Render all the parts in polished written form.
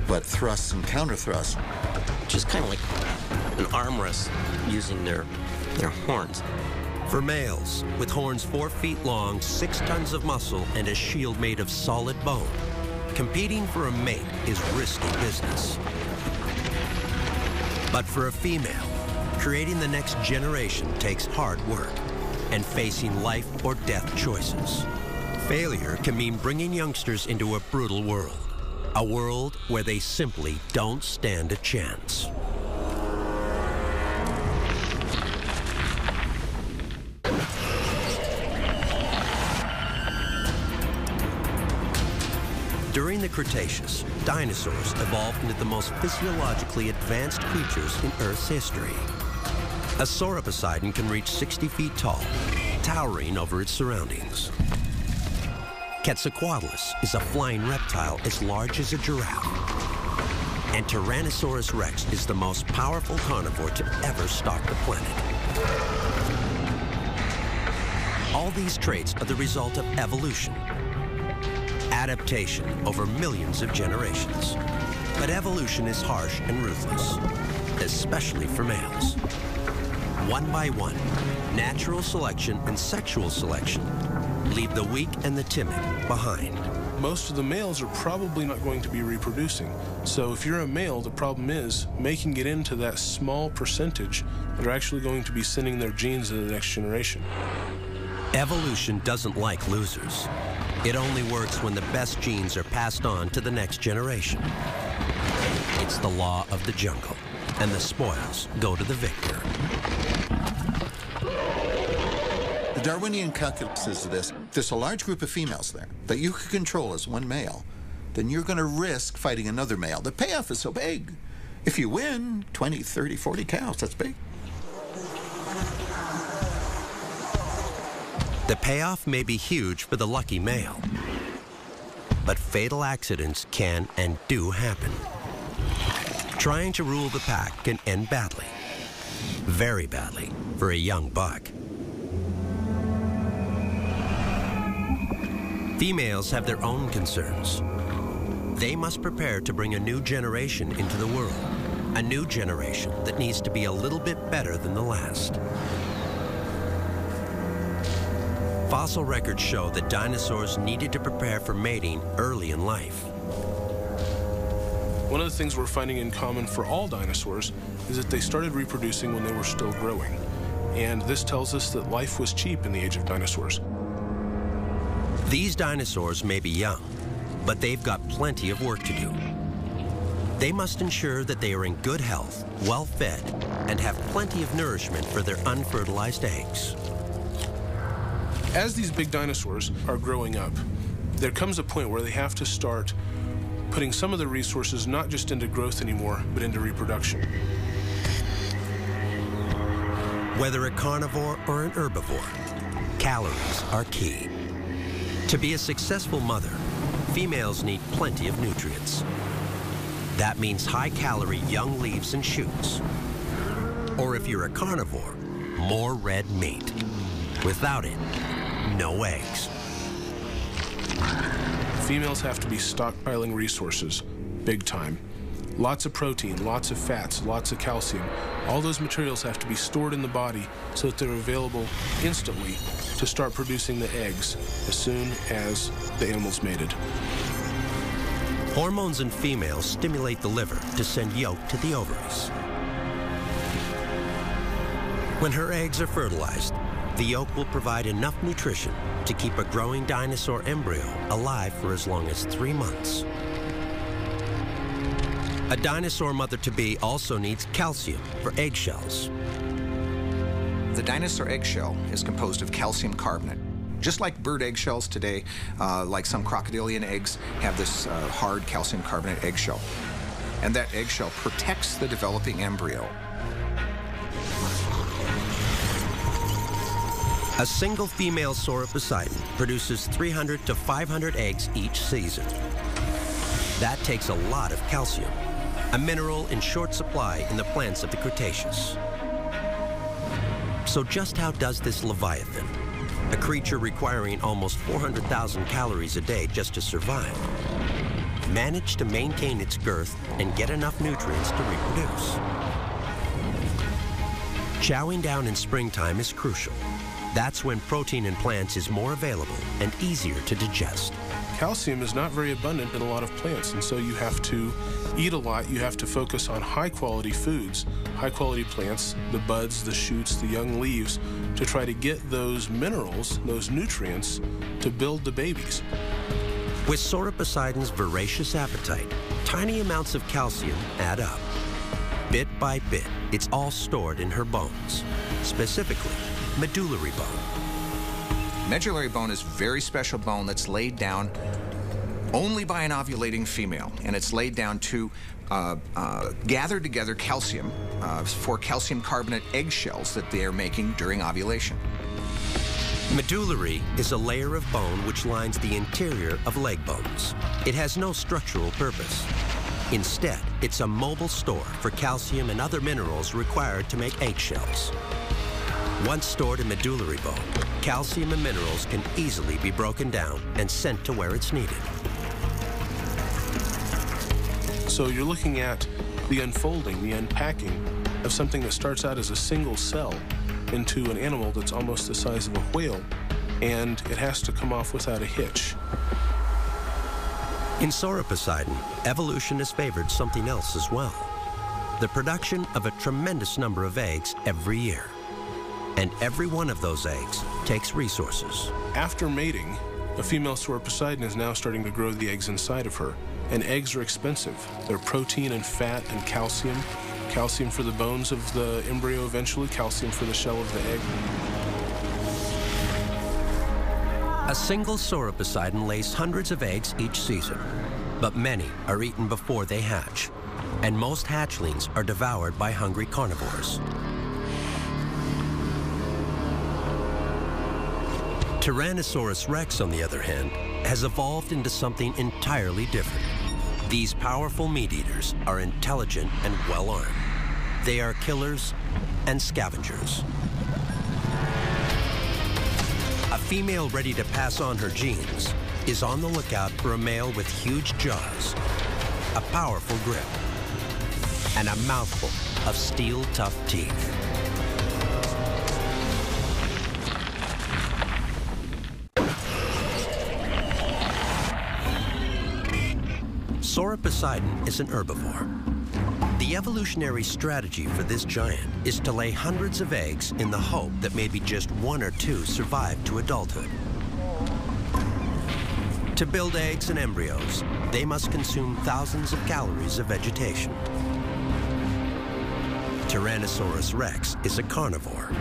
but thrusts and counter thrusts. Just kind of like an arm wrestle using their horns. For males, with horns 4 feet long, 6 tons of muscle, and a shield made of solid bone, competing for a mate is risky business. But for a female, creating the next generation takes hard work and facing life or death choices. Failure can mean bringing youngsters into a brutal world, a world where they simply don't stand a chance. During the Cretaceous, dinosaurs evolved into the most physiologically advanced creatures in Earth's history. A sauropodon can reach 60 feet tall, towering over its surroundings. Quetzalcoatlus is a flying reptile as large as a giraffe. And Tyrannosaurus rex is the most powerful carnivore to ever stalk the planet. All these traits are the result of evolution. Adaptation over millions of generations. But evolution is harsh and ruthless, especially for males. One by one, natural selection and sexual selection leave the weak and the timid behind. Most of the males are probably not going to be reproducing. So if you're a male, the problem is making it into that small percentage that are actually going to be sending their genes to the next generation. Evolution doesn't like losers. It only works when the best genes are passed on to the next generation. It's the law of the jungle, and the spoils go to the victor. The Darwinian calculus is this: there's a large group of females there that you can control as one male, then you're going to risk fighting another male. The payoff is so big. If you win 20, 30, 40 cows, that's big. The payoff may be huge for the lucky male, but fatal accidents can and do happen. Trying to rule the pack can end badly, very badly, for a young buck. Females have their own concerns. They must prepare to bring a new generation into the world, a new generation that needs to be a little bit better than the last. Fossil records show that dinosaurs needed to prepare for mating early in life. One of the things we're finding in common for all dinosaurs is that they started reproducing when they were still growing. And this tells us that life was cheap in the age of dinosaurs. These dinosaurs may be young, but they've got plenty of work to do. They must ensure that they are in good health, well fed, and have plenty of nourishment for their unfertilized eggs. As these big dinosaurs are growing up, there comes a point where they have to start putting some of their resources not just into growth anymore, but into reproduction. Whether a carnivore or an herbivore, calories are key. To be a successful mother, females need plenty of nutrients. That means high-calorie young leaves and shoots. Or if you're a carnivore, more red meat. Without it, no eggs. Females have to be stockpiling resources, big time. Lots of protein, lots of fats, lots of calcium. All those materials have to be stored in the body so that they're available instantly to start producing the eggs as soon as the animal's mated. Hormones in females stimulate the liver to send yolk to the ovaries. When her eggs are fertilized, the yolk will provide enough nutrition to keep a growing dinosaur embryo alive for as long as 3 months. A dinosaur mother-to-be also needs calcium for eggshells. The dinosaur eggshell is composed of calcium carbonate. Just like bird eggshells today, like some crocodilian eggs, have this hard calcium carbonate eggshell. And that eggshell protects the developing embryo. A single female sauropodon produces 300 to 500 eggs each season. That takes a lot of calcium, a mineral in short supply in the plants of the Cretaceous. So just how does this leviathan, a creature requiring almost 400,000 calories a day just to survive, manage to maintain its girth and get enough nutrients to reproduce. Chowing down in springtime is crucial. That's when protein in plants is more available and easier to digest. Calcium is not very abundant in a lot of plants, and so you have to eat a lot. You have to focus on high-quality foods, high-quality plants, the buds, the shoots, the young leaves, to try to get those minerals, those nutrients, to build the babies. With Sauroposeidon's voracious appetite, tiny amounts of calcium add up. Bit by bit, it's all stored in her bones, specifically medullary bone. Medullary bone is very special bone that's laid down only by an ovulating female, and it's laid down to gather together calcium for calcium carbonate eggshells that they are making during ovulation. Medullary is a layer of bone which lines the interior of leg bones. It has no structural purpose. Instead, it's a mobile store for calcium and other minerals required to make eggshells. Once stored in medullary bone, calcium and minerals can easily be broken down and sent to where it's needed. So you're looking at the unfolding, the unpacking of something that starts out as a single cell into an animal that's almost the size of a whale, and it has to come off without a hitch. In Sauroposeidon, evolution has favored something else as well: the production of a tremendous number of eggs every year. And every one of those eggs takes resources. After mating, a female Sauroposeidon is now starting to grow the eggs inside of her. And eggs are expensive. They're protein and fat and calcium. Calcium for the bones of the embryo eventually, calcium for the shell of the egg. A single Sauroposeidon lays hundreds of eggs each season, but many are eaten before they hatch, and most hatchlings are devoured by hungry carnivores. Tyrannosaurus rex, on the other hand, has evolved into something entirely different. These powerful meat-eaters are intelligent and well-armed. They are killers and scavengers. A female ready to pass on her genes is on the lookout for a male with huge jaws, a powerful grip, and a mouthful of steel-tough teeth. Sauroposeidon is an herbivore. The evolutionary strategy for this giant is to lay hundreds of eggs in the hope that maybe just one or two survive to adulthood. To build eggs and embryos, they must consume thousands of calories of vegetation. Tyrannosaurus rex is a carnivore.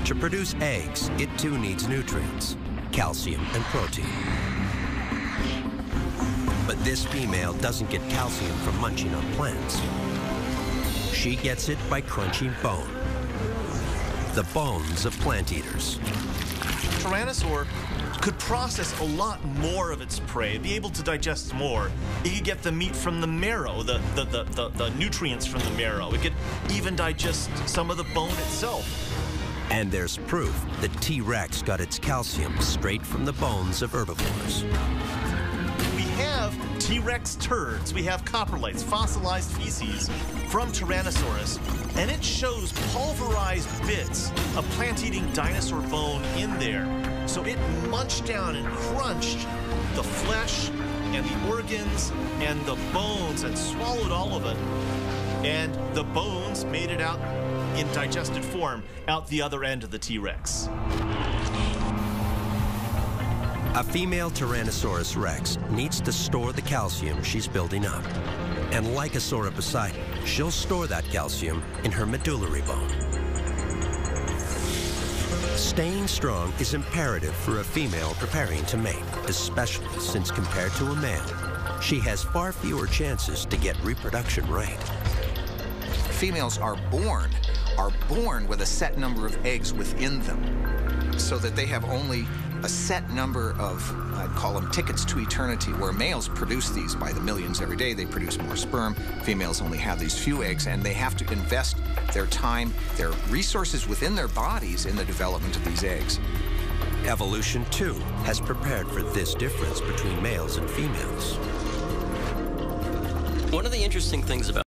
To produce eggs, it too needs nutrients, calcium and protein. But this female doesn't get calcium from munching on plants. She gets it by crunching bone. The bones of plant eaters. Tyrannosaur could process a lot more of its prey, be able to digest more. It could get the meat from the marrow, the nutrients from the marrow. It could even digest some of the bone itself. And there's proof that T-Rex got its calcium straight from the bones of herbivores. We have T-Rex turds, we have coprolites, fossilized feces from Tyrannosaurus, and it shows pulverized bits of plant-eating dinosaur bone in there. So it munched down and crunched the flesh and the organs and the bones and swallowed all of it. And the bones made it out in digested form out the other end of the T-Rex. A female Tyrannosaurus rex needs to store the calcium she's building up. And like a Sauroposeidon, she'll store that calcium in her medullary bone. Staying strong is imperative for a female preparing to mate, especially since compared to a male, she has far fewer chances to get reproduction right. Females are born with a set number of eggs within them, so that they have only a set number of, I'd call them tickets to eternity, where males produce these by the millions every day. They produce more sperm. Females only have these few eggs, and they have to invest their time, their resources within their bodies in the development of these eggs. Evolution, too, has prepared for this difference between males and females. One of the interesting things about